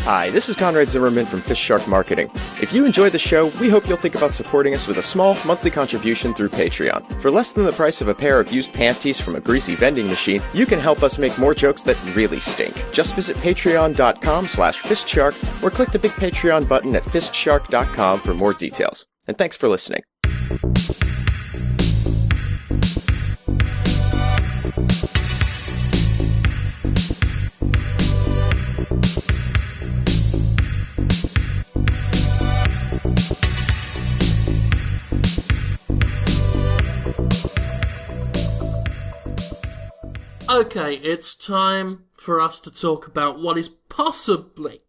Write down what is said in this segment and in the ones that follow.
Hi, this is Conrad Zimmerman from FistShark Marketing. If you enjoy the show, we hope you'll think about supporting us with a small monthly contribution through Patreon. For less than the price of a pair of used panties from a greasy vending machine, you can help us make more jokes that really stink. Just visit patreon.com/FistShark or click the big Patreon button at fistshark.com for more details. And thanks for listening. Okay, it's time for us to talk about what is possibly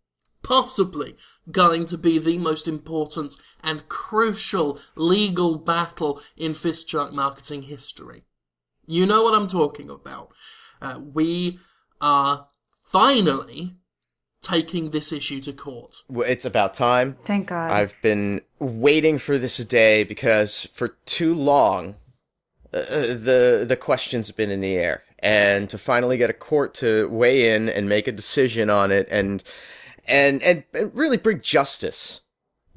going to be the most important and crucial legal battle in FistShark marketing history. You know what I'm talking about. We are finally taking this issue to court. Well, it's about time. Thank God. I've been waiting for this day because for too long, the question's been in the air. And to finally get a court to weigh in and make a decision on it and really bring justice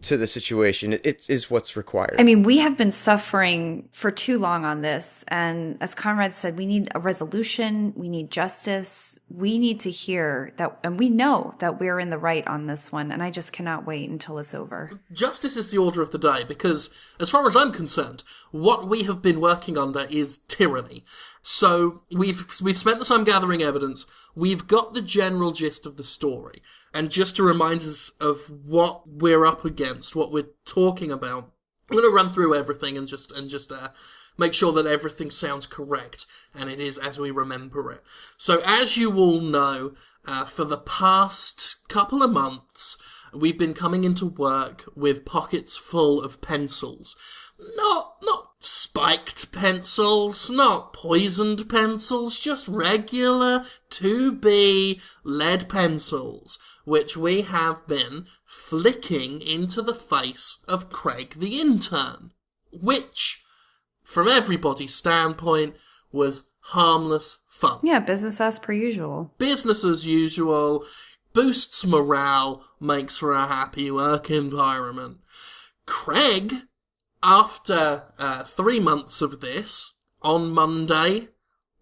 to the situation, it is what's required. I mean, we have been suffering for too long on this. And as Conrad said, we need a resolution. We need justice. We need to hear that. And we know that we're in the right on this one. And I just cannot wait until it's over. Justice is the order of the day because, as far as I'm concerned, what we have been working under is tyranny. So we've spent the time gathering evidence. We've got the general gist of the story. And just to remind us of what we're up against, what we're talking about, I'm going to run through everything and just make sure that everything sounds correct and it is as we remember it. So as you all know, for the past couple of months, we've been coming into work with pockets full of pencils. Not spiked pencils, not poisoned pencils, just regular 2B lead pencils, which we have been flicking into the face of Craig the Intern, which, from everybody's standpoint, was harmless fun. Yeah, business as per usual. Business as usual, boosts morale, makes for a happy work environment. Craig, after 3 months of this, on Monday,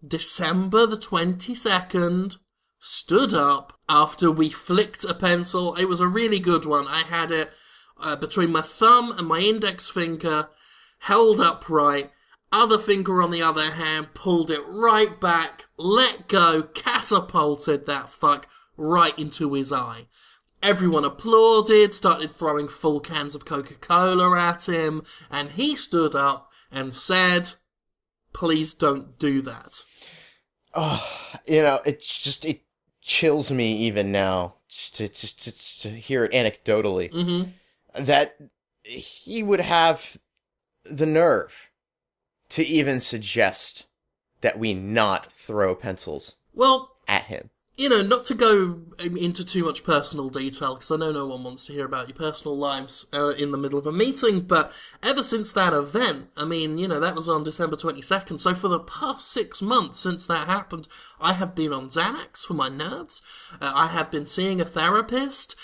December the 22nd, stood up after we flicked a pencil. It was a really good one. I had it between my thumb and my index finger, held upright, other finger on the other hand, pulled it right back, let go, catapulted that fuck right into his eye. Everyone applauded, started throwing full cans of Coca-Cola at him, and he stood up and said, "Please don't do that." Oh, it chills me even now to hear it anecdotally. Mm-hmm. That he would have the nerve to even suggest that we not throw pencils at him. Not to go into too much personal detail, because I know no one wants to hear about your personal lives in the middle of a meeting, but ever since that event, that was on December 22nd, so for the past 6 months since that happened, I have been on Xanax for my nerves, I have been seeing a therapist,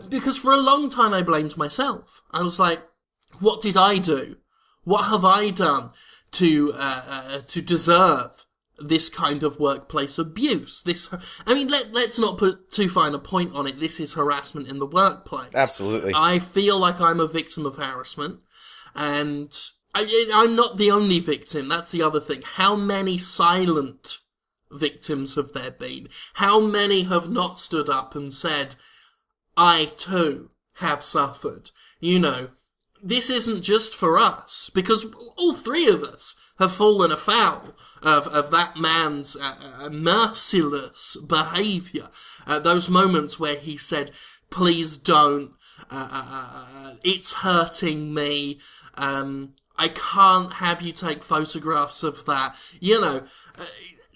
because for a long time I blamed myself. I was like, what did I do? What have I done to deserve this kind of workplace abuse? Let's not put too fine a point on it. This is harassment in the workplace. Absolutely. I feel like I'm a victim of harassment, and I'm not the only victim. That's the other thing. How many silent victims have there been? How many have not stood up and said, I too have suffered? This isn't just for us, because all three of us have fallen afoul of that man's merciless behaviour. Those moments where he said, "Please don't, it's hurting me, I can't have you take photographs of that."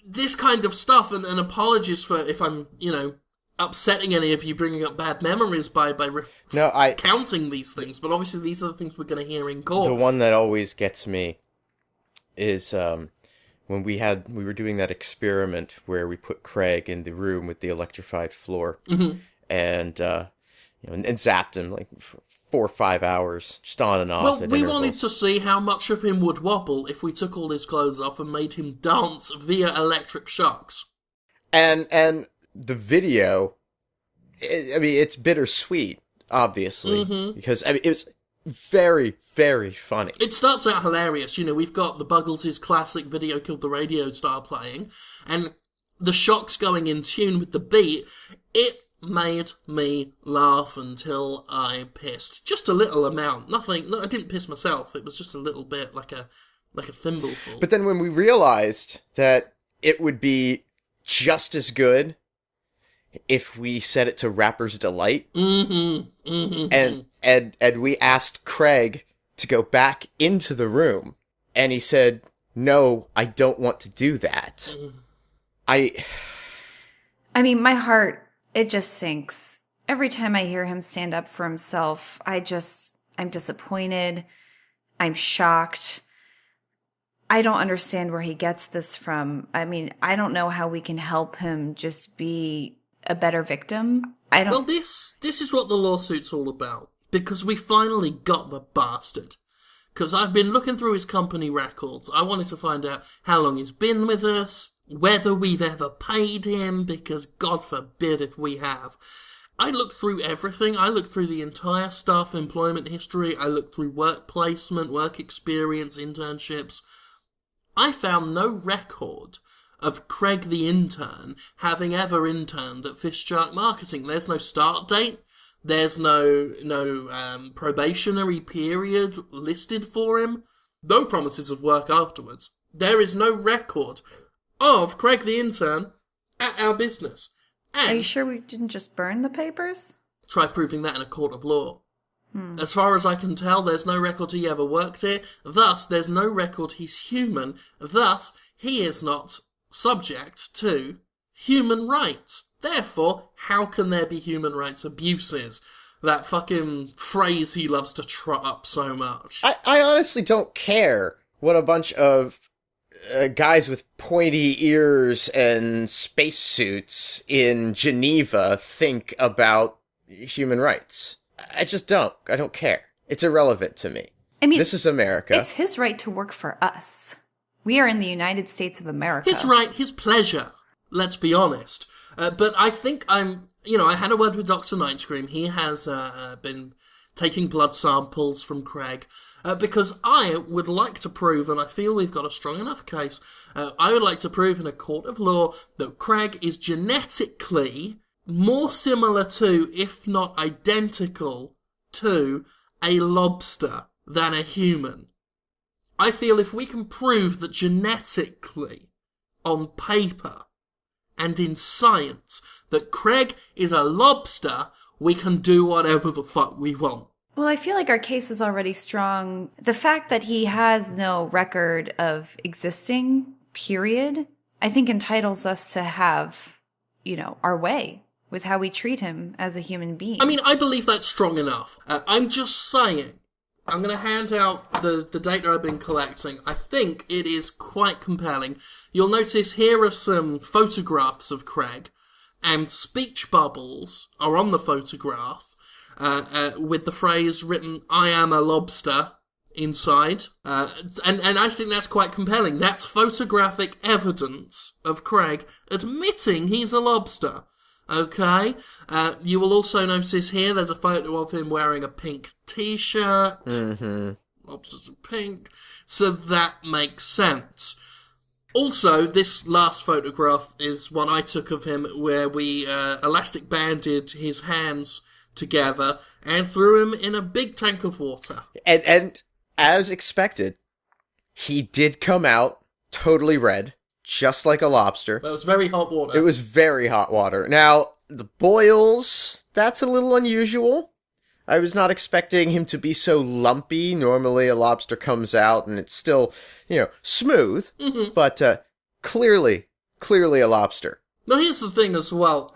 This kind of stuff, and apologies for if I'm, upsetting any of you, bringing up bad memories by counting these things, but obviously these are the things we're going to hear in court. The one that always gets me is when we were doing that experiment where we put Craig in the room with the electrified floor, Mm-hmm. and and zapped him like for 4 or 5 hours, just on and off. Well, at we intervals. wanted to see how much of him would wobble if we took all his clothes off and made him dance via electric shocks. And the video, it's bittersweet, obviously, because it was very, very funny. It starts out hilarious. We've got the Buggles' classic Video Killed the Radio star playing, and the shocks going in tune with the beat. It made me laugh until I pissed. Just a little amount. Nothing. No, I didn't piss myself. It was just a little bit, like a thimbleful. But then when we realized that it would be just as good if we set it to Rapper's Delight, and we asked Craig to go back into the room, and he said, "No, I don't want to do that." I mean, my heart, it just sinks. Every time I hear him stand up for himself, I'm disappointed. I'm shocked. I don't understand where he gets this from. I mean, I don't know how we can help him just be a better victim. Well, this is what the lawsuit's all about. Because we finally got the bastard. Because I've been looking through his company records. I wanted to find out how long he's been with us, whether we've ever paid him, because God forbid if we have. I looked through everything. I looked through the entire staff employment history. I looked through work placement, work experience, internships. I found no record of Craig the Intern having ever interned at FistShark Marketing. There's no start date. There's no probationary period listed for him. No promises of work afterwards. There is no record of Craig the Intern at our business. And are you sure we didn't just burn the papers? Try proving that in a court of law. As far as I can tell, there's no record he ever worked here. Thus, there's no record he's human. Thus, he is not subject to human rights. Therefore, how can there be human rights abuses? That fucking phrase he loves to trot up so much. I honestly don't care what a bunch of guys with pointy ears and spacesuits in Geneva think about human rights. I just don't. I don't care. It's irrelevant to me. I mean, this is America. It's his right to work for us. We are in the United States of America. His right, his pleasure. Let's be honest. But I think I had a word with Dr. Nightscream. He has been taking blood samples from Craig. Because I would like to prove, and I feel we've got a strong enough case, I would like to prove in a court of law that Craig is genetically more similar to, if not identical to, a lobster than a human. I feel if we can prove that genetically, on paper, and in science, that Craig is a lobster, we can do whatever the fuck we want. Well, I feel like our case is already strong. The fact that he has no record of existing, period, I think entitles us to have, our way with how we treat him as a human being. I mean, I believe that's strong enough. I'm just saying, I'm going to hand out the data I've been collecting. I think it is quite compelling. You'll notice here are some photographs of Craig, and speech bubbles are on the photograph, with the phrase written, "I am a lobster," inside. And I think that's quite compelling. That's photographic evidence of Craig admitting he's a lobster. Okay? You will also notice here there's a photo of him wearing a pink t-shirt. Lobsters are pink. So that makes sense. Also, this last photograph is one I took of him where we elastic banded his hands together and threw him in a big tank of water. And as expected, he did come out totally red, just like a lobster. It was very hot water. It was very hot water. Now, the boils, that's a little unusual. I was not expecting him to be so lumpy. Normally a lobster comes out and it's still, smooth, but clearly a lobster. Now here's the thing as well.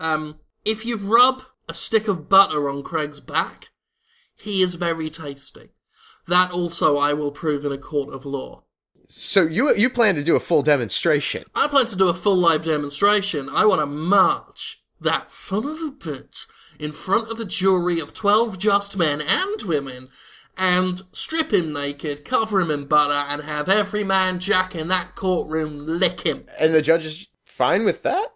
If you rub a stick of butter on Craig's back, he is very tasty. That also I will prove in a court of law. So you plan to do a full demonstration? I plan to do a full live demonstration. I want to march that son of a bitch in front of a jury of 12 just men and women, and strip him naked, cover him in butter, and have every man jack in that courtroom lick him. And the judge is fine with that?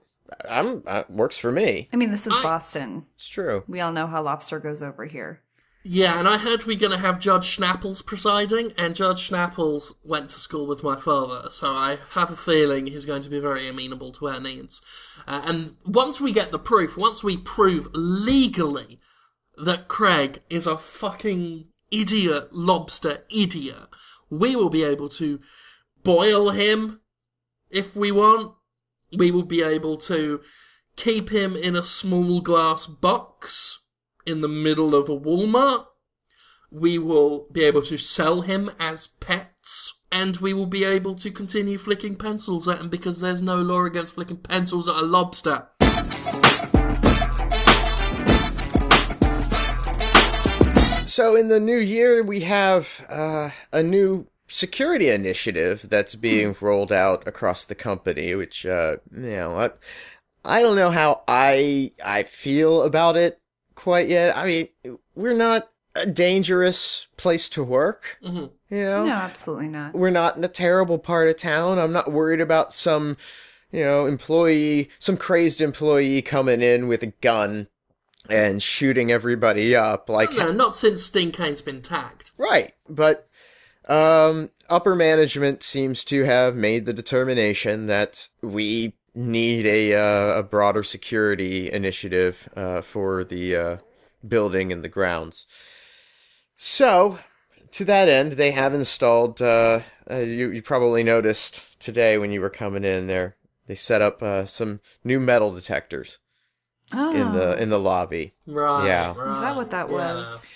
Works for me. I mean, this is Boston. It's true. We all know how lobster goes over here. Yeah, and I heard we're going to have Judge Schnapples presiding, and Judge Schnapples went to school with my father, so I have a feeling he's going to be very amenable to our needs. And once we get the proof, once we prove legally that Craig is a fucking idiot lobster idiot, we will be able to boil him if we want. We will be able to keep him in a small glass box in the middle of a Walmart. We will be able to sell him as pets, and we will be able to continue flicking pencils at him because there's no law against flicking pencils at a lobster. So in the new year, we have a new security initiative that's being rolled out across the company, which, I don't know how I feel about it quite yet. I mean, we're not a dangerous place to work. Mm-hmm. You know? No, absolutely not. We're not in a terrible part of town. I'm not worried about some, some crazed employee coming in with a gun and shooting everybody up. Like, No, not since Stinkane's been tagged. Right, but upper management seems to have made the determination that we need a broader security initiative for the building and the grounds. So, to that end, they have installed, you probably noticed today when you were coming in there, they set up some new metal detectors in the lobby. Right, yeah. right. Is that what that was?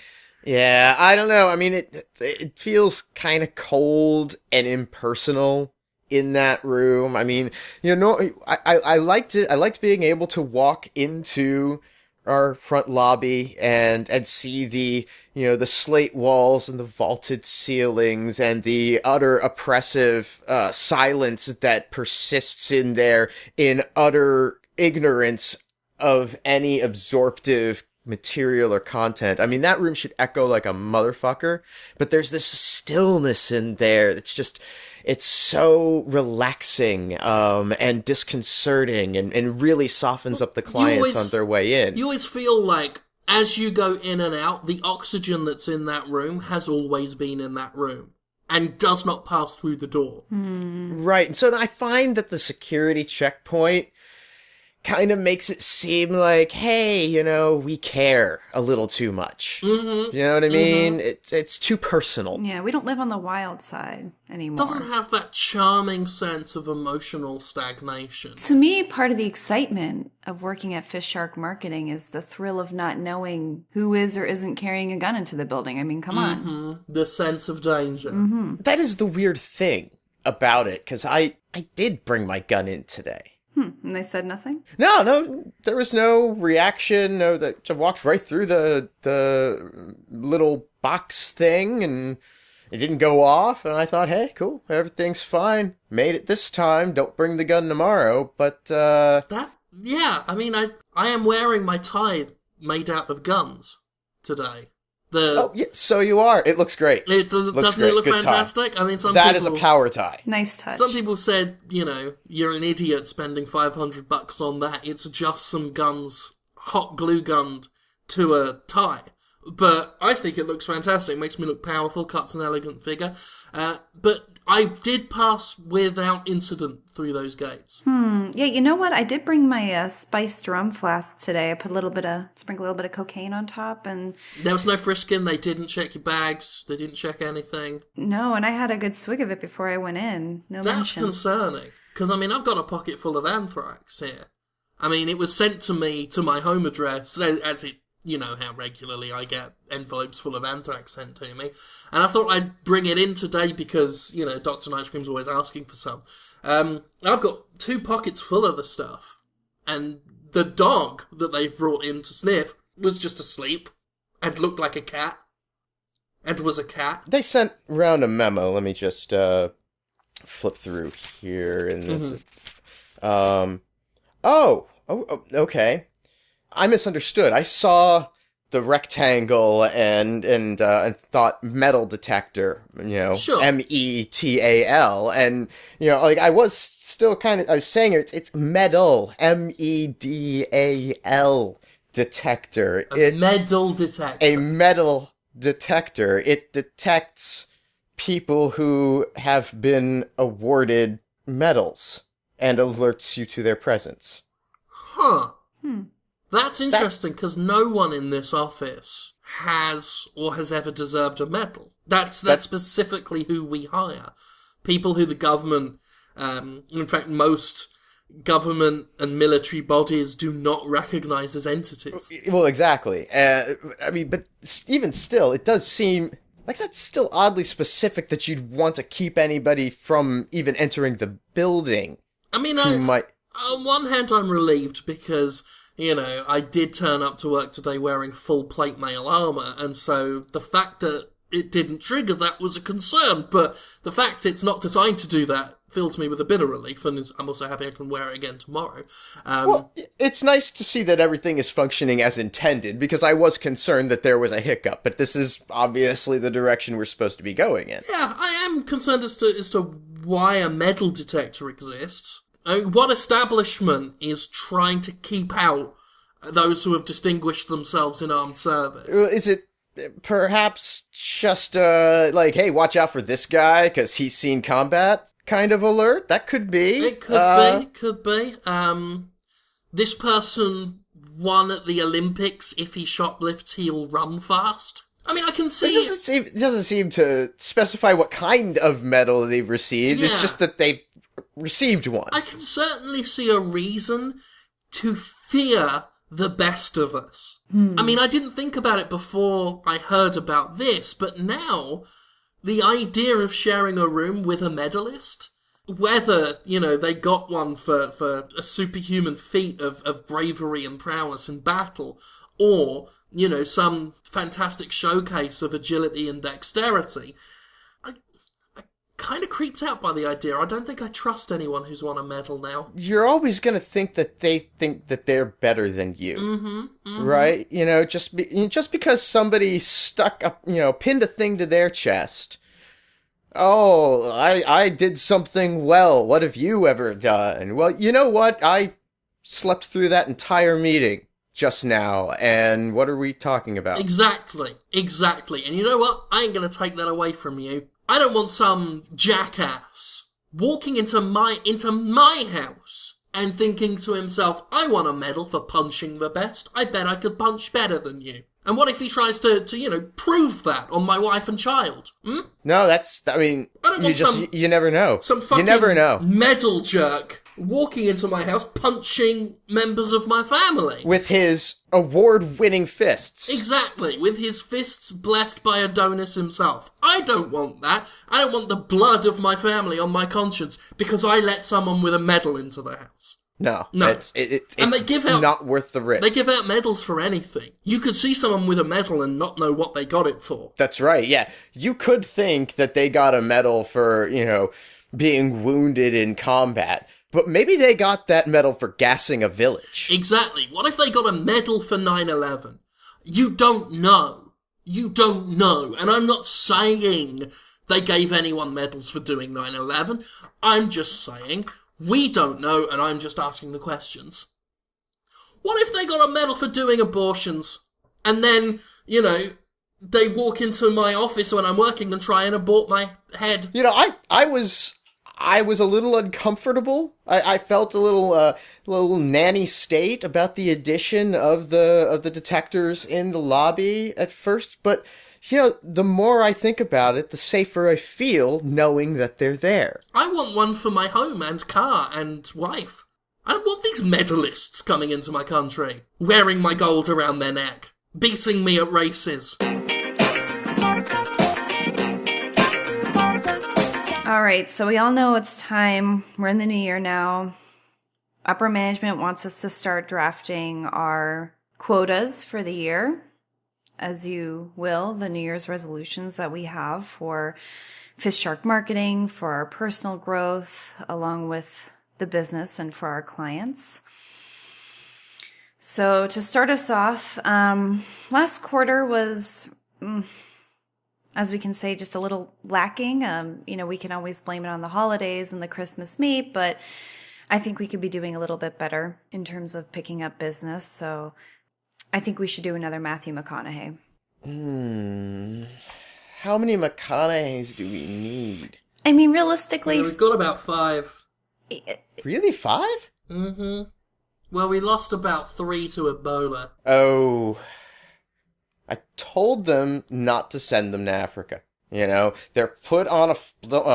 Yeah, I don't know. I mean, it feels kind of cold and impersonal in that room. I mean, I liked it. I liked being able to walk into our front lobby and see the slate walls and the vaulted ceilings and the utter oppressive silence that persists in there in utter ignorance of any absorptive material or content. I mean, that room should echo like a motherfucker, but there's this stillness in there that's just, it's so relaxing and disconcerting and really softens up the clients on their way in. You always feel like as you go in and out, the oxygen that's in that room has always been in that room and does not pass through the door. Right. And so I find that the security checkpoint kind of makes it seem like, hey, we care a little too much. Mm-hmm. You know what I mean? Mm-hmm. It's too personal. Yeah, we don't live on the wild side anymore. Doesn't have that charming sense of emotional stagnation. To me, part of the excitement of working at FistShark marketing is the thrill of not knowing who is or isn't carrying a gun into the building. I mean, come on. The sense of danger. Mm-hmm. That is the weird thing about it, because I did bring my gun in today. And they said nothing? No, there was no reaction. No, I walked right through the little box thing, and it didn't go off. And I thought, hey, cool, everything's fine. Made it this time. Don't bring the gun tomorrow. But yeah, I mean, I am wearing my tie made out of guns today. Oh, yeah, so you are. It looks great. Doesn't it look fantastic? Tie. I mean, that is a power tie. Nice touch. Some people said, you're an idiot spending $500 on that. It's just some guns, hot glue gunned to a tie. But I think it looks fantastic. It makes me look powerful, cuts an elegant figure. But I did pass without incident through those gates. Yeah, you know what? I did bring my spiced rum flask today. I sprinkled a little bit of cocaine on top, and there was no frisking. They didn't check your bags. They didn't check anything. No, and I had a good swig of it before I went in. That's mention. Concerning, because I mean, I've got a pocket full of anthrax here. I mean, it was sent to me to my home address, as it. You know how regularly I get envelopes full of anthrax sent to me. And I thought I'd bring it in today because, Dr. Ice Cream's always asking for some. I've got 2 pockets full of the stuff. And the dog that they've brought in to sniff was just asleep and looked like a cat. And was a cat. They sent round a memo. Let me just flip through here. And okay. I misunderstood. I saw the rectangle and thought metal detector, Sure. METAL, and like I was still I was saying it's metal, MEDAL detector. Metal detector. A metal detector. It detects people who have been awarded medals and alerts you to their presence. Huh. That's interesting, because no one in this office has or has ever deserved a medal. That's specifically who we hire. People who the government, in fact, most government and military bodies do not recognize as entities. Well, exactly. I mean, but even still, it does seem like that's still oddly specific that you'd want to keep anybody from even entering the building. I mean, might... on one hand, I'm relieved because, I did turn up to work today wearing full plate mail armor, and so the fact that it didn't trigger that was a concern, but the fact it's not designed to do that fills me with a bit of relief, and I'm also happy I can wear it again tomorrow. Well, it's nice to see that everything is functioning as intended, because I was concerned that there was a hiccup, but this is obviously the direction we're supposed to be going in. Yeah, I am concerned as to why a metal detector exists. I mean, what establishment is trying to keep out those who have distinguished themselves in armed service? Is it perhaps just, like, hey, watch out for this guy, because he's seen combat kind of alert? That could be. It could be. This person won at the Olympics. If he shoplifts, he'll run fast. I mean, I can see... It doesn't seem to specify what kind of medal they've received. Yeah. It's just that they've received one. I can certainly see a reason to fear the best of us. I mean, I didn't think about it before I heard about this, but now the idea of sharing a room with a medalist, whether, they got one for a superhuman feat of bravery and prowess in battle, or, some fantastic showcase of agility and dexterity, kind of creeped out by the idea. I don't think I trust anyone who's won a medal now. You're always going to think that they think that they're better than you. Right? Just because somebody pinned a thing to their chest. Oh, I did something well. What have you ever done? Well, you know what? I slept through that entire meeting just now, and what are we talking about? Exactly. And you know what? I ain't gonna take that away from you. I don't want some jackass walking into my house and thinking to himself, I want a medal for punching the best. I bet I could punch better than you. And what if he tries to prove that on my wife and child? No, you never know. Some fucking you never know. medal jerk walking into my house punching members of my family. With his award-winning fists. Exactly, with his fists blessed by Adonis himself. I don't want that. I don't want the blood of my family on my conscience because I let someone with a medal into the house. No. It's and they give out, not worth the risk. They give out medals for anything. You could see someone with a medal and not know what they got it for. That's right, yeah. You could think that they got a medal for, being wounded in combat. But maybe they got that medal for gassing a village. Exactly. What if they got a medal for 9/11? You don't know. And I'm not saying they gave anyone medals for doing 9/11. I'm just saying we don't know, and I'm just asking the questions. What if they got a medal for doing abortions? And then, they walk into my office when I'm working and try and abort my head. I was a little uncomfortable. I felt a little nanny state about the addition of the detectors in the lobby at first, but the more I think about it, the safer I feel knowing that they're there. I want one for my home and car and wife. I don't want these medalists coming into my country, wearing my gold around their neck, beating me at races. All right, so we all know it's time. We're in the new year now. Upper management wants us to start drafting our quotas for the year. As you will, the New Year's resolutions that we have for FistShark marketing, for our personal growth, along with the business and for our clients. So to start us off, last quarter was, as we can say, just a little lacking. We can always blame it on the holidays and the Christmas meet, but I think we could be doing a little bit better in terms of picking up business. So I think we should do another Matthew McConaughey. How many McConaughey's do we need? I mean, realistically... We've got about 5. Really, 5? Mm-hmm. Well, we lost about 3 to Ebola. Oh, I told them not to send them to Africa. They're put on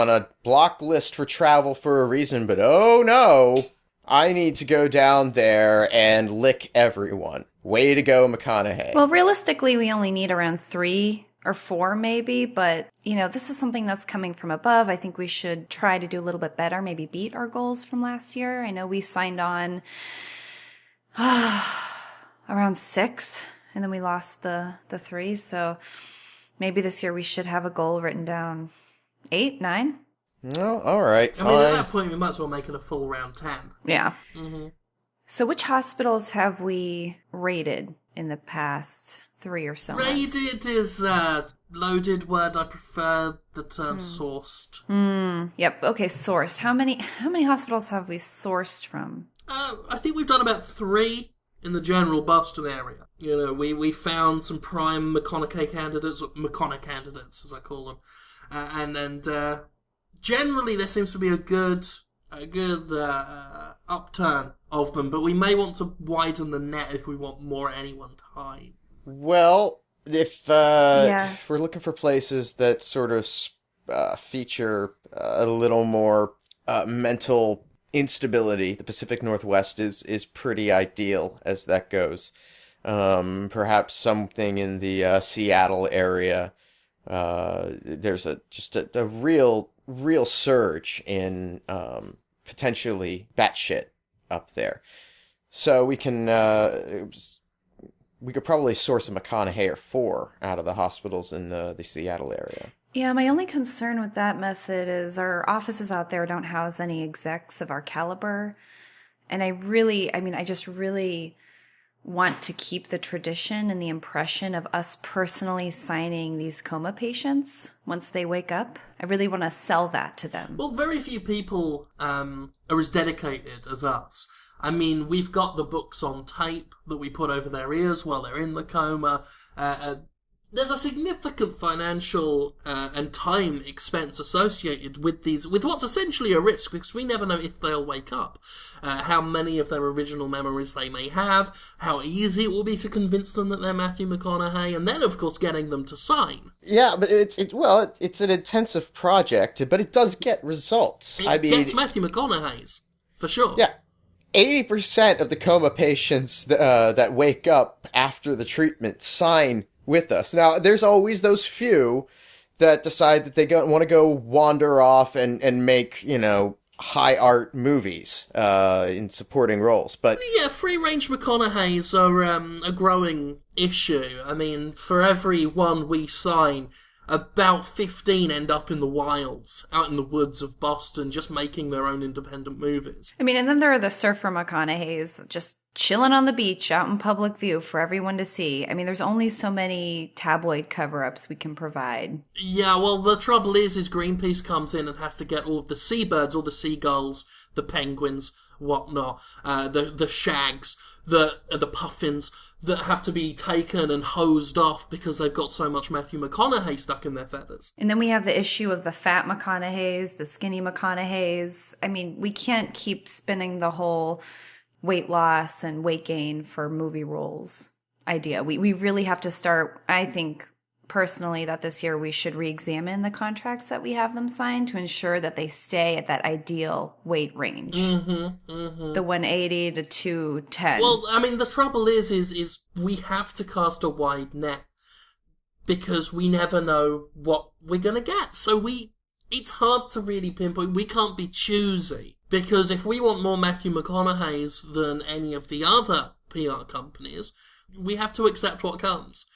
a block list for travel for a reason, but oh no, I need to go down there and lick everyone. Way to go, McConaughey. Well, realistically, we only need around 3 or 4 maybe, but, this is something that's coming from above. I think we should try to do a little bit better, maybe beat our goals from last year. I know we signed on around 6, and then we lost the 3, so maybe this year we should have a goal written down 8, 9. No, all right, fine. I mean, at that point, we might as well make it a full round 10. Yeah. Mm-hmm. So which hospitals have we raided in the past 3 or so months? Raided is a loaded word. I prefer the term sourced. Yep. Okay, sourced. How many hospitals have we sourced from? I think we've done about 3 in the general Boston area. We found some prime McConaughey candidates, or McConaughey candidates as I call them, and generally there seems to be a good upturn of them, but we may want to widen the net if we want more at any one time. Well, if we're looking for places that sort of feature a little more mental instability, the Pacific Northwest is pretty ideal as that goes. Perhaps something in the Seattle area. There's a real surge in potentially batshit up there. So we could probably source a McConaughey or 4 out of the hospitals in the Seattle area. Yeah, my only concern with that method is our offices out there don't house any execs of our caliber. And I just really want to keep the tradition and the impression of us personally signing these coma patients once they wake up. I really want to sell that to them. Well, very few people are as dedicated as us. I mean, we've got the books on tape that we put over their ears while they're in the coma. There's a significant financial and time expense associated with what's essentially a risk, because we never know if they'll wake up, how many of their original memories they may have, how easy it will be to convince them that they're Matthew McConaughey, and then, of course, getting them to sign. Yeah, but it's an intensive project, but it does get results. It gets Matthew McConaughey's, for sure. Yeah. 80% of the coma patients that wake up after the treatment sign with us. Now, there's always those few that decide that they want to go wander off and make, high art movies in supporting roles. But yeah, free-range McConaughey's are a growing issue. I mean, for every one we sign, about 15 end up in the wilds, out in the woods of Boston, just making their own independent movies. I mean, and then there are the surfer McConaughey's just chilling on the beach out in public view for everyone to see. I mean, there's only so many tabloid cover-ups we can provide. Yeah, well, the trouble is Greenpeace comes in and has to get all of the seabirds, all the seagulls, the penguins, whatnot, the shags, the puffins that have to be taken and hosed off because they've got so much Matthew McConaughey stuck in their feathers. And then we have the issue of the fat McConaughey's, the skinny McConaughey's. I mean, we can't keep spinning the whole weight loss and weight gain for movie roles idea. We really have to start, I think, personally, that this year we should re-examine the contracts that we have them sign to ensure that they stay at that ideal weight range. The 180 to 210. Well, I mean, the trouble is we have to cast a wide net because we never know what we're going to get. So it's hard to really pinpoint. We can't be choosy because if we want more Matthew McConaughey's than any of the other PR companies, we have to accept what comes.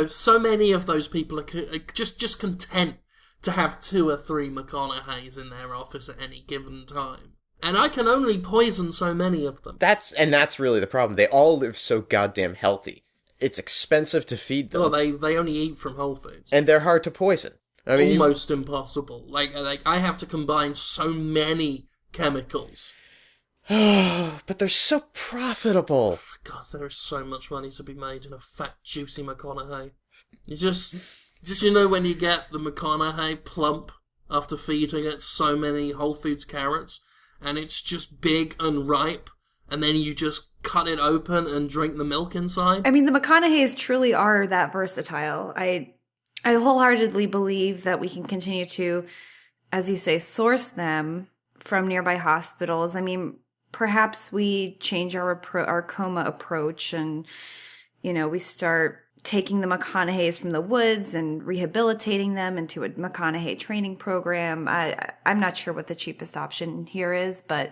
So many of those people are just content to have 2 or 3 McConaughey's in their office at any given time. And I can only poison so many of them. That's really the problem. They all live so goddamn healthy. It's expensive to feed them. Oh, they only eat from Whole Foods. And they're hard to poison. I mean, almost impossible. Like I have to combine so many chemicals. but they're so profitable. God, there is so much money to be made in a fat, juicy McConaughey. You just when you get the McConaughey plump after feeding it so many Whole Foods carrots, and it's just big and ripe, and then you just cut it open and drink the milk inside. I mean, the McConaughey's truly are that versatile. I wholeheartedly believe that we can continue to, as you say, source them from nearby hospitals. I mean, perhaps we change our coma approach and, we start taking the McConaughey's from the woods and rehabilitating them into a McConaughey training program. I'm not sure what the cheapest option here is, but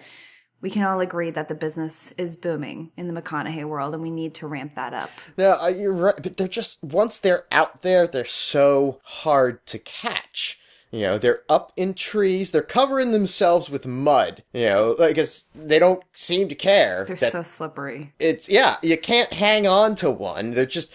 we can all agree that the business is booming in the McConaughey world, and we need to ramp that up. No, you're right, but they're just, once they're out there, they're so hard to catch. They're up in trees, they're covering themselves with mud, because they don't seem to care. They're so slippery. You can't hang on to one. They're just,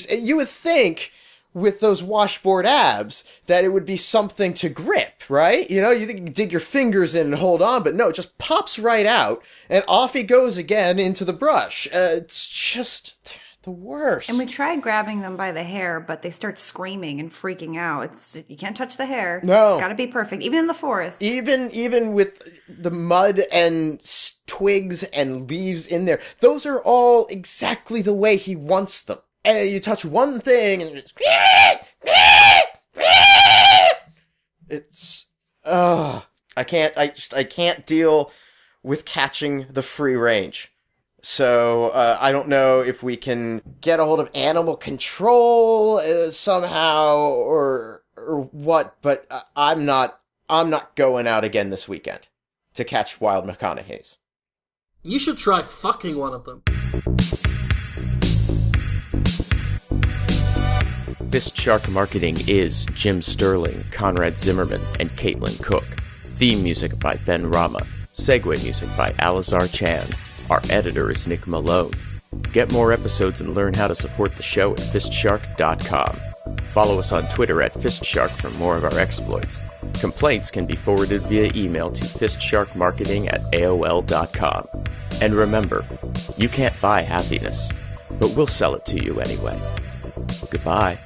you would think with those washboard abs that it would be something to grip, right? You think you can dig your fingers in and hold on, but no, it just pops right out, and off he goes again into the brush. It's just the worst. And we tried grabbing them by the hair, but they start screaming and freaking out. You can't touch the hair. No. It's got to be perfect, even in the forest. Even with the mud and twigs and leaves in there, those are all exactly the way he wants them. And you touch one thing and it's I can't deal with catching the free range. So I don't know if we can get a hold of animal control somehow or what, but I'm not going out again this weekend to catch wild McConaughey's. You should try fucking one of them. FistShark Marketing is Jim Sterling, Conrad Zimmerman, and Caitlin Cook. Theme music by Ben Rama. Segue music by Alizar Chan. Our editor is Nick Malone. Get more episodes and learn how to support the show at FistShark.com. Follow us on Twitter at FistShark for more of our exploits. Complaints can be forwarded via email to fistsharkmarketing@aol.com. And remember, you can't buy happiness, but we'll sell it to you anyway. Goodbye.